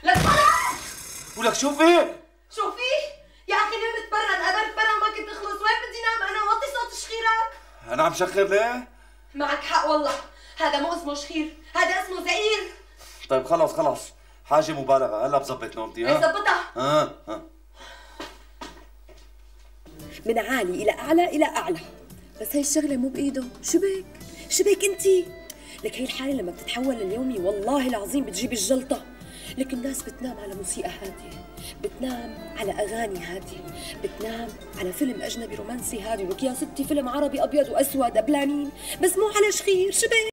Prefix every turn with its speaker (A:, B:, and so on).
A: لك خلص.
B: ولك شو فيك؟
A: شو فيه؟ يا اخي نمت برا، انقدرت برا وما كنت اخلص، وين بدي نام انا؟ وطي صوت شخيرك.
B: انا عم شخر ليه؟
A: معك حق والله، هذا مو اسمه شخير، هذا اسمه زئير.
B: طيب خلص حاجة مبالغة، هلا بظبط نومتي. ها
A: بظبطها. من عالي الى اعلى الى اعلى، بس هي الشغله مو بايده. شو بك انتي؟ لك هي الحاله لما بتتحول لليومي والله العظيم بتجيب الجلطه. لك الناس بتنام على موسيقى هاديه، بتنام على اغاني هاديه، بتنام على فيلم اجنبي رومانسي هادي، ولك يا ستي فيلم عربي ابيض واسود قبلانين، بس مو على شخير. شو بك؟